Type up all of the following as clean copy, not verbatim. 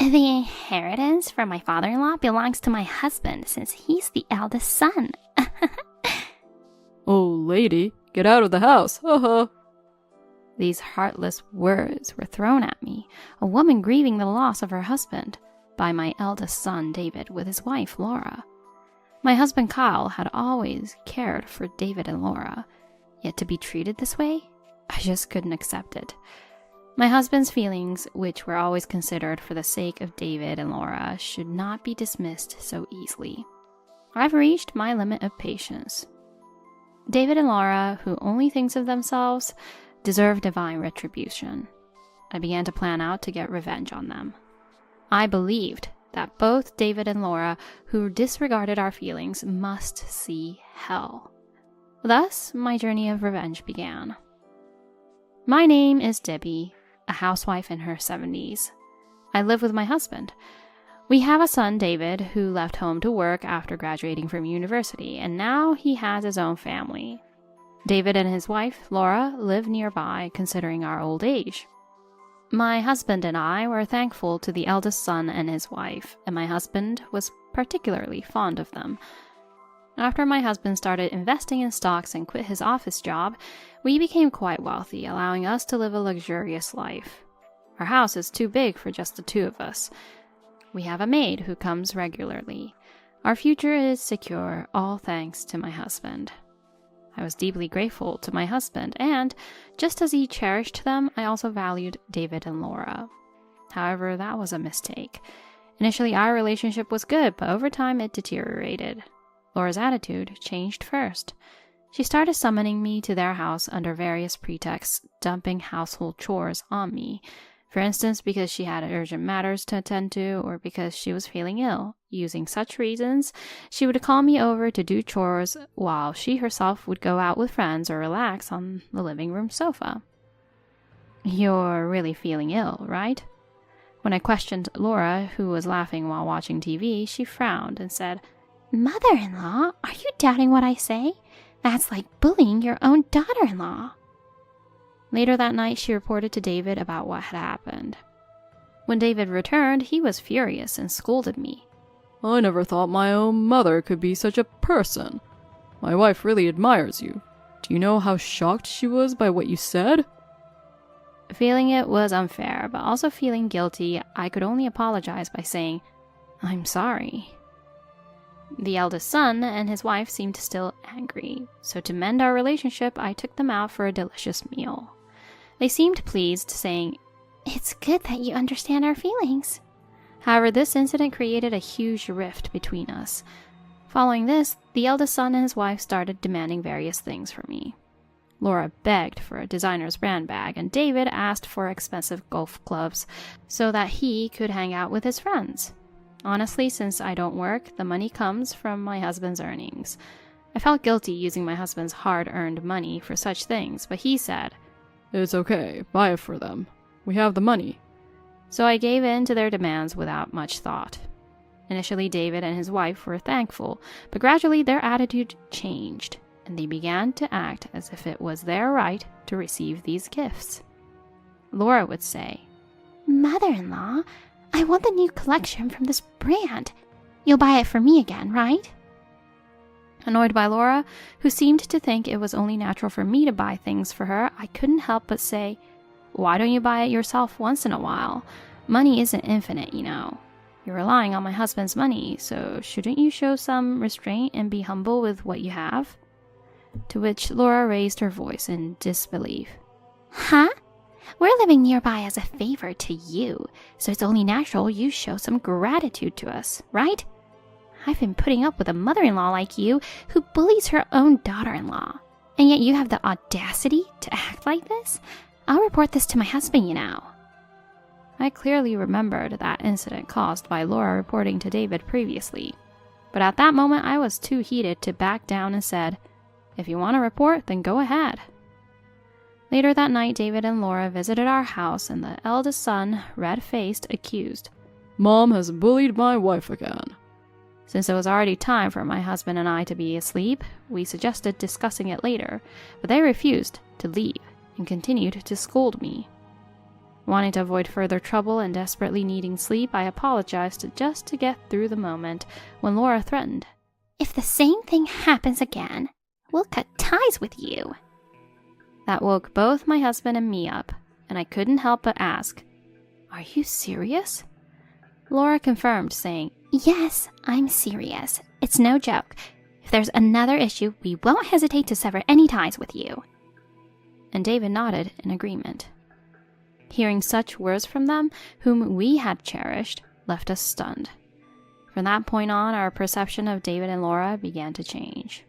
The inheritance from my father-in-law belongs to my husband since he's the eldest son. Oh, lady, get out of the house, haha. These heartless words were thrown at me, a woman grieving the loss of her husband, by my eldest son David with his wife Laura. My husband Kyle had always cared for David and Laura, yet to be treated this way, I just couldn't accept it. My husband's feelings, which were always considered for the sake of David and Laura, should not be dismissed so easily. I've reached my limit of patience. David and Laura, who only thinks of themselves, deserve divine retribution. I began to plan out to get revenge on them. I believed that both David and Laura, who disregarded our feelings, must see hell. Thus, my journey of revenge began. My name is Debbie, a housewife in her 70s. I live with my husband. We have a son, David, who left home to work after graduating from university, and now he has his own family. David and his wife, Laura, live nearby, considering our old age. My husband and I were thankful to the eldest son and his wife, and my husband was particularly fond of them. After my husband started investing in stocks and quit his office job, we became quite wealthy, allowing us to live a luxurious life. Our house is too big for just the two of us. We have a maid who comes regularly. Our future is secure, all thanks to my husband. I was deeply grateful to my husband, and just as he cherished them, I also valued David and Laura. However, that was a mistake. Initially, our relationship was good, but over time it deteriorated. Laura's attitude changed first. She started summoning me to their house under various pretexts, dumping household chores on me. For instance, because she had urgent matters to attend to, or because she was feeling ill. Using such reasons, she would call me over to do chores while she herself would go out with friends or relax on the living room sofa. You're really feeling ill, right? When I questioned Laura, who was laughing while watching TV, she frowned and said, "Mother-in-law, are you doubting what I say? That's like bullying your own daughter-in-law." Later that night, she reported to David about what had happened. When David returned, he was furious and scolded me. I never thought my own mother could be such a person. My wife really admires you. Do you know how shocked she was by what you said? Feeling it was unfair, but also feeling guilty, I could only apologize by saying, "I'm sorry." The eldest son and his wife seemed still angry, so to mend our relationship, I took them out for a delicious meal. They seemed pleased, saying, "It's good that you understand our feelings." However, this incident created a huge rift between us. Following this, the eldest son and his wife started demanding various things from me. Laura begged for a designer's brand bag, and David asked for expensive golf clubs so that he could hang out with his friends. Honestly, since I don't work, the money comes from my husband's earnings. I felt guilty using my husband's hard-earned money for such things, but he said, "It's okay, buy it for them. We have the money." So I gave in to their demands without much thought. Initially, David and his wife were thankful, but gradually their attitude changed, and they began to act as if it was their right to receive these gifts. Laura would say, "Mother-in-law, I want the new collection from this brand. You'll buy it for me again, right?" Annoyed by Laura, who seemed to think it was only natural for me to buy things for her, I couldn't help but say, "Why don't you buy it yourself once in a while? Money isn't infinite, you know. You're relying on my husband's money, so shouldn't you show some restraint and be humble with what you have?" To which Laura raised her voice in disbelief. "Huh? We're living nearby as a favor to you, so it's only natural you show some gratitude to us, right? I've been putting up with a mother-in-law like you who bullies her own daughter-in-law, and yet you have the audacity to act like this? I'll report this to my husband, you know." I clearly remembered that incident caused by Laura reporting to David previously, but at that moment I was too heated to back down and said, "If you want to report, then go ahead." Later that night, David and Laura visited our house, and the eldest son, red-faced, accused, "Mom has bullied my wife again." Since it was already time for my husband and I to be asleep, we suggested discussing it later, but they refused to leave and continued to scold me. Wanting to avoid further trouble and desperately needing sleep, I apologized just to get through the moment when Laura threatened, "If the same thing happens again, we'll cut ties with you." That woke both my husband and me up, and I couldn't help but ask, "Are you serious?" Laura confirmed, saying, "Yes, I'm serious. It's no joke. If there's another issue, we won't hesitate to sever any ties with you." And David nodded in agreement. Hearing such words from them, whom we had cherished, left us stunned. From that point on, our perception of David and Laura began to change.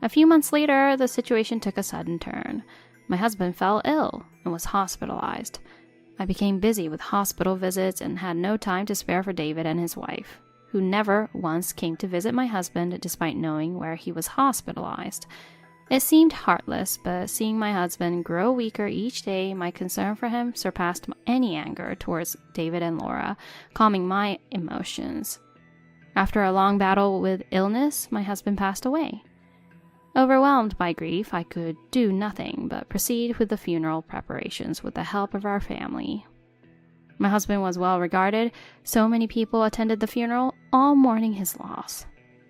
A few months later, the situation took a sudden turn. My husband fell ill and was hospitalized. I became busy with hospital visits and had no time to spare for David and his wife, who never once came to visit my husband despite knowing where he was hospitalized. It seemed heartless, but seeing my husband grow weaker each day, my concern for him surpassed any anger towards David and Laura, calming my emotions. After a long battle with illness, my husband passed away. Overwhelmed by grief, I could do nothing but proceed with the funeral preparations with the help of our family. My husband was well regarded. So many people attended the funeral, all mourning his loss.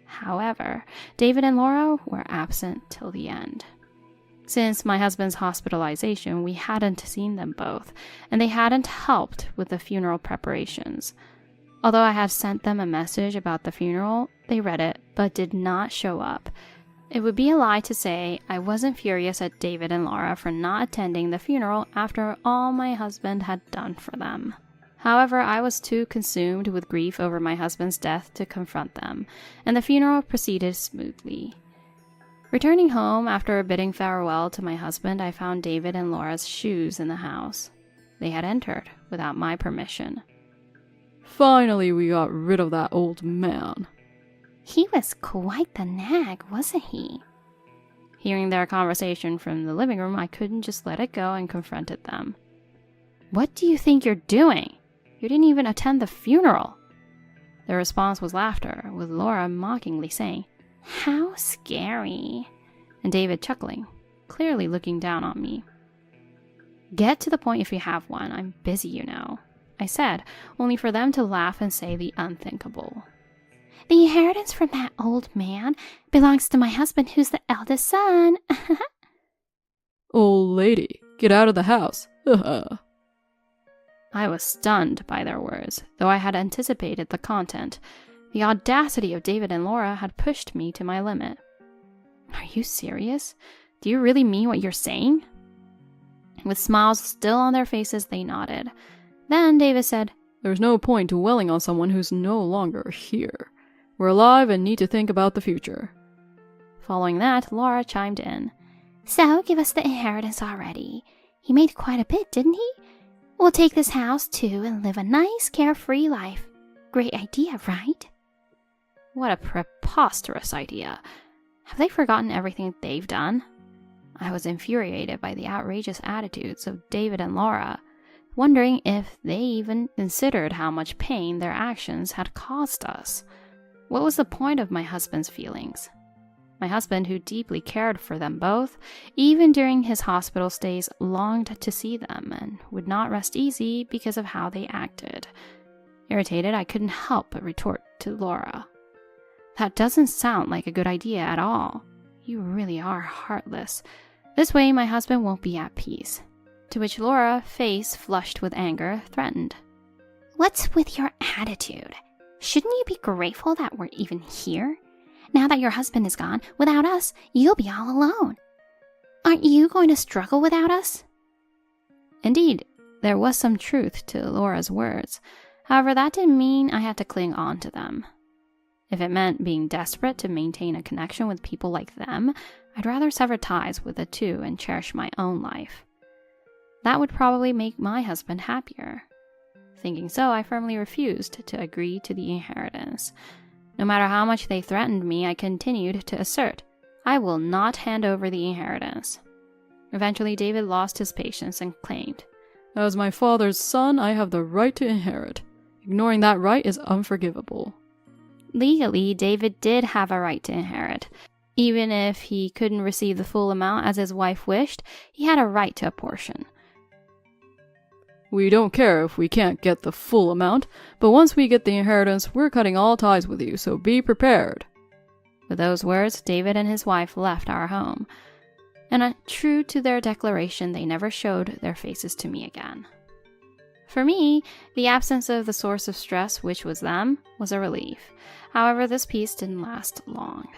However, David and Laura were absent till the end. Since my husband's hospitalization, we hadn't seen them both, and they hadn't helped with the funeral preparations. Although I had sent them a message about the funeral, they read it, but did not show up. It would be a lie to say I wasn't furious at David and Laura for not attending the funeral after all my husband had done for them. However, I was too consumed with grief over my husband's death to confront them, and the funeral proceeded smoothly. Returning home after bidding farewell to my husband, I found David and Laura's shoes in the house. They had entered without my permission. "Finally, we got rid of that old man." "He was quite the nag, wasn't he?" Hearing their conversation from the living room, I couldn't just let it go and confronted them. "What do you think you're doing? You didn't even attend the funeral." Their response was laughter, with Laura mockingly saying, "How scary," and David chuckling, clearly looking down on me. "Get to the point if you have one. I'm busy, you know," I said, only for them to laugh and say the unthinkable. "The inheritance from that old man belongs to my husband, who's the eldest son." "Old lady, get out of the house." I was stunned by their words, though I had anticipated the content. The audacity of David and Laura had pushed me to my limit. "Are you serious? Do you really mean what you're saying?" With smiles still on their faces, they nodded. Then David said, "There's no point dwelling on someone who's no longer here. We're alive and need to think about the future." Following that, Laura chimed in. "So, give us the inheritance already. He made quite a bit, didn't he? We'll take this house, too, and live a nice, carefree life. Great idea, right?" What a preposterous idea. Have they forgotten everything they've done? I was infuriated by the outrageous attitudes of David and Laura, wondering if they even considered how much pain their actions had caused us. What was the point of my husband's feelings? My husband, who deeply cared for them both, even during his hospital stays, longed to see them and would not rest easy because of how they acted. Irritated, I couldn't help but retort to Laura, "That doesn't sound like a good idea at all. You really are heartless. This way my husband won't be at peace." To which Laura, face flushed with anger, threatened, "What's with your attitude? Shouldn't you be grateful that we're even here? Now that your husband is gone, without us, you'll be all alone. Aren't you going to struggle without us?" Indeed, there was some truth to Laura's words. However, that didn't mean I had to cling on to them. If it meant being desperate to maintain a connection with people like them, I'd rather sever ties with the two and cherish my own life. That would probably make my husband happier. Thinking so, I firmly refused to agree to the inheritance. No matter how much they threatened me, I continued to assert, I will not hand over the inheritance. Eventually, David lost his patience and claimed, "As my father's son, I have the right to inherit. Ignoring that right is unforgivable." Legally, David did have a right to inherit. Even if he couldn't receive the full amount as his wife wished, he had a right to a portion. We don't care if we can't get the full amount, but once we get the inheritance, we're cutting all ties with you, so be prepared." With those words, David and his wife left our home. And true to their declaration, they never showed their faces to me again. For me, the absence of the source of stress, which was them, was a relief. However, this peace didn't last long.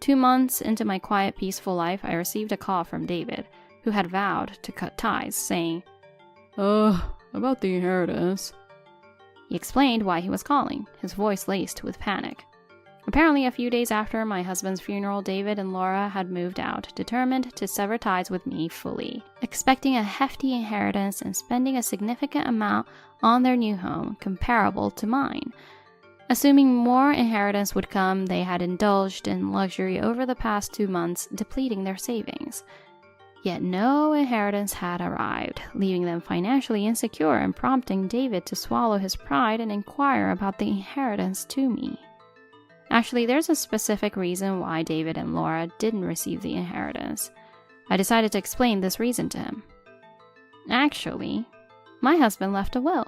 2 months into my quiet, peaceful life, I received a call from David, who had vowed to cut ties, saying, About the inheritance." He explained why he was calling, his voice laced with panic. Apparently, a few days after my husband's funeral, David and Laura had moved out, determined to sever ties with me fully, expecting a hefty inheritance and spending a significant amount on their new home comparable to mine. Assuming more inheritance would come, they had indulged in luxury over the past 2 months, depleting their savings. Yet no inheritance had arrived, leaving them financially insecure and prompting David to swallow his pride and inquire about the inheritance to me. Actually, there's a specific reason why David and Laura didn't receive the inheritance. I decided to explain this reason to him. Actually, my husband left a will.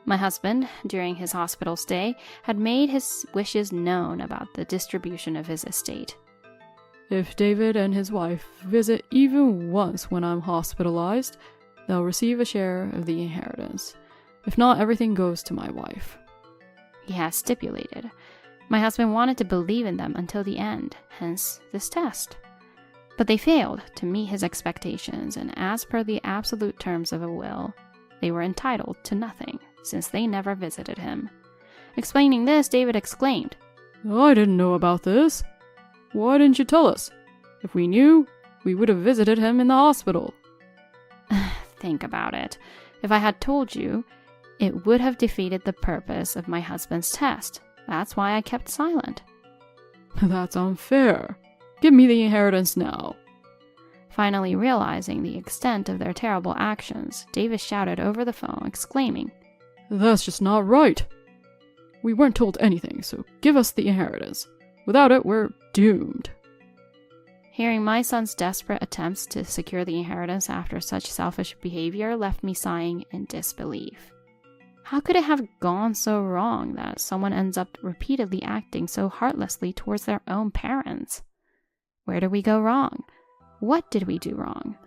My husband, during his hospital stay, had made his wishes known about the distribution of his estate. "If David and his wife visit even once when I'm hospitalized, they'll receive a share of the inheritance. If not, everything goes to my wife," he has stipulated. My husband wanted to believe in them until the end, hence this test. But they failed to meet his expectations, and as per the absolute terms of a will, they were entitled to nothing, since they never visited him. Explaining this, David exclaimed, "I didn't know about this. Why didn't you tell us? If we knew, we would have visited him in the hospital." Think about it. If I had told you, it would have defeated the purpose of my husband's test. That's why I kept silent. "That's unfair. Give me the inheritance now." Finally realizing the extent of their terrible actions, David shouted over the phone, exclaiming, "That's just not right. We weren't told anything, so give us the inheritance. Without it, we're doomed." Hearing my son's desperate attempts to secure the inheritance after such selfish behavior left me sighing in disbelief. How could it have gone so wrong that someone ends up repeatedly acting so heartlessly towards their own parents? Where did we go wrong? What did we do wrong?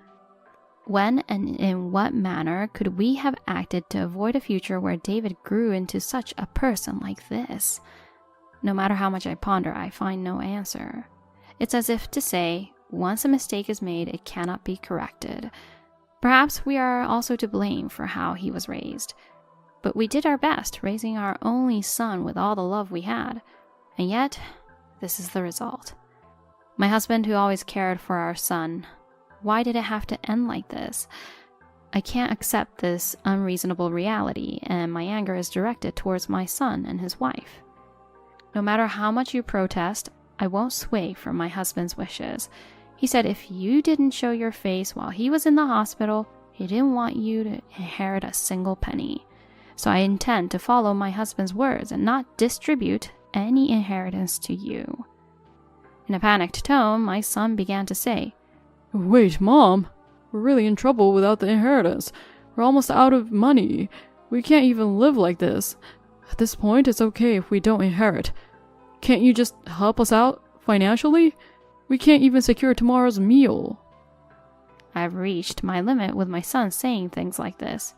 When and in what manner could we have acted to avoid a future where David grew into such a person like this? No matter how much I ponder, I find no answer. It's as if to say, once a mistake is made, it cannot be corrected. Perhaps we are also to blame for how he was raised. But we did our best, raising our only son with all the love we had. And yet, this is the result. My husband, who always cared for our son, why did it have to end like this? I can't accept this unreasonable reality, and my anger is directed towards my son and his wife. No matter how much you protest, I won't sway from my husband's wishes. He said if you didn't show your face while he was in the hospital, he didn't want you to inherit a single penny. So I intend to follow my husband's words and not distribute any inheritance to you. In a panicked tone, my son began to say, "Wait, Mom. We're really in trouble without the inheritance. We're almost out of money. We can't even live like this. At this point, it's okay if we don't inherit. Can't you just help us out financially? We can't even secure tomorrow's meal." I've reached my limit with my son saying things like this.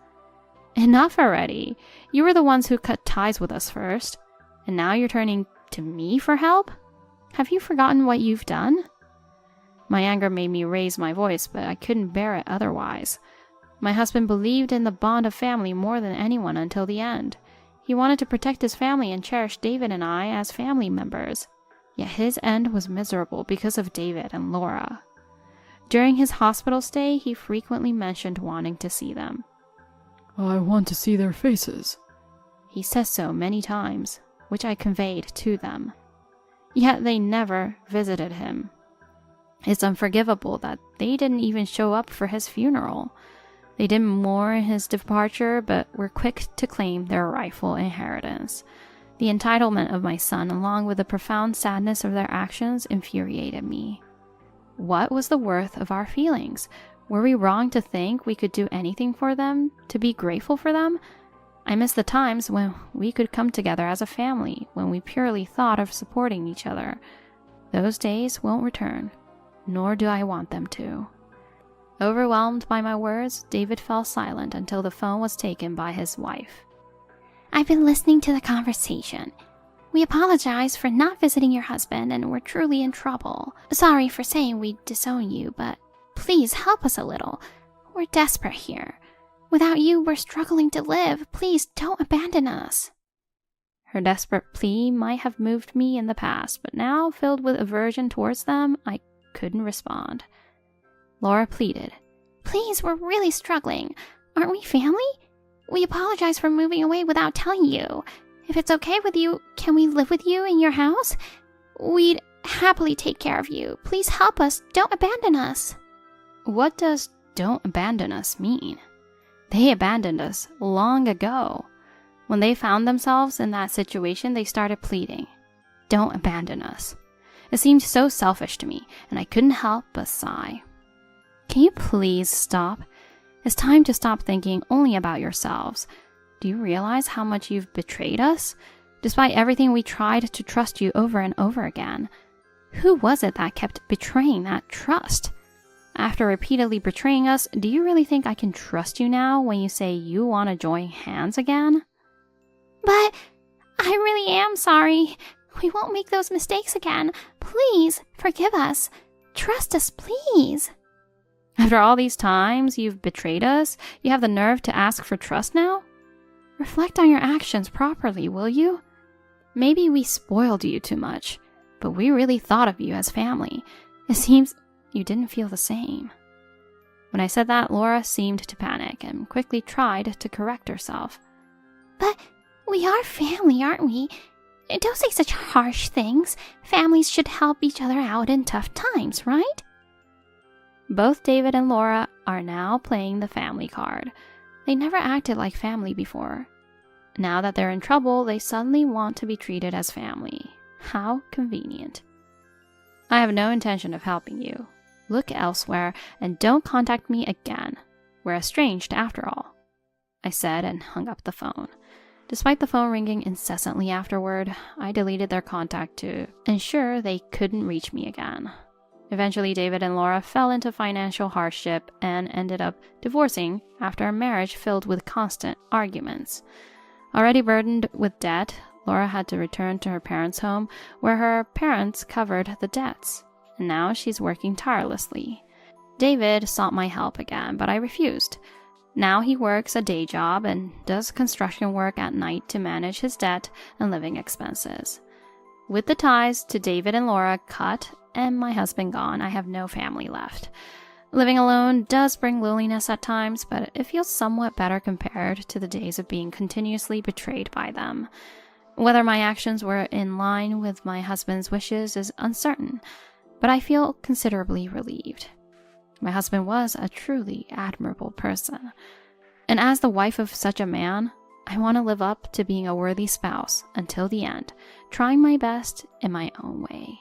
Enough already. You were the ones who cut ties with us first, and now you're turning to me for help? Have you forgotten what you've done? My anger made me raise my voice, but I couldn't bear it otherwise. My husband believed in the bond of family more than anyone until the end. He wanted to protect his family and cherish David and I as family members. Yet his end was miserable because of David and Laura. During his hospital stay, he frequently mentioned wanting to see them. "I want to see their faces." He says so many times, which I conveyed to them. Yet they never visited him. It's unforgivable that they didn't even show up for his funeral. They didn't mourn his departure, but were quick to claim their rightful inheritance. The entitlement of my son, along with the profound sadness of their actions, infuriated me. What was the worth of our feelings? Were we wrong to think we could do anything for them, to be grateful for them? I miss the times when we could come together as a family, when we purely thought of supporting each other. Those days won't return, nor do I want them to. Overwhelmed by my words, David fell silent until the phone was taken by his wife. I've been listening to the conversation. We apologize for not visiting your husband and we're truly in trouble. Sorry for saying we disown you, but please help us a little. We're desperate here. Without you, we're struggling to live. Please don't abandon us. Her desperate plea might have moved me in the past, but now, filled with aversion towards them, I couldn't respond. Laura pleaded. Please, we're really struggling. Aren't we family? We apologize for moving away without telling you. If it's okay with you, can we live with you in your house? We'd happily take care of you. Please help us. Don't abandon us. What does "don't abandon us" mean? They abandoned us long ago. When they found themselves in that situation, they started pleading, "Don't abandon us." It seemed so selfish to me, and I couldn't help but sigh. Can you please stop? It's time to stop thinking only about yourselves. Do you realize how much you've betrayed us? Despite everything, we tried to trust you over and over again. Who was it that kept betraying that trust? After repeatedly betraying us, do you really think I can trust you now when you say you want to join hands again? But I really am sorry. We won't make those mistakes again. Please, forgive us. Trust us, please. After all these times you've betrayed us, you have the nerve to ask for trust now? Reflect on your actions properly, will you? Maybe we spoiled you too much, but we really thought of you as family. It seems you didn't feel the same. When I said that, Laura seemed to panic and quickly tried to correct herself. But we are family, aren't we? Don't say such harsh things. Families should help each other out in tough times, right? Both David and Laura are now playing the family card. They never acted like family before. Now that they're in trouble, they suddenly want to be treated as family. How convenient. I have no intention of helping you. Look elsewhere and don't contact me again. We're estranged after all, I said and hung up the phone. Despite the phone ringing incessantly afterward, I deleted their contact to ensure they couldn't reach me again. Eventually, David and Laura fell into financial hardship and ended up divorcing after a marriage filled with constant arguments. Already burdened with debt, Laura had to return to her parents' home where her parents covered the debts, and now she's working tirelessly. David sought my help again, but I refused. Now he works a day job and does construction work at night to manage his debt and living expenses. With the ties to David and Laura cut and my husband gone, I have no family left. Living alone does bring loneliness at times, but it feels somewhat better compared to the days of being continuously betrayed by them. Whether my actions were in line with my husband's wishes is uncertain, but I feel considerably relieved. My husband was a truly admirable person, and as the wife of such a man, I want to live up to being a worthy spouse until the end, trying my best in my own way.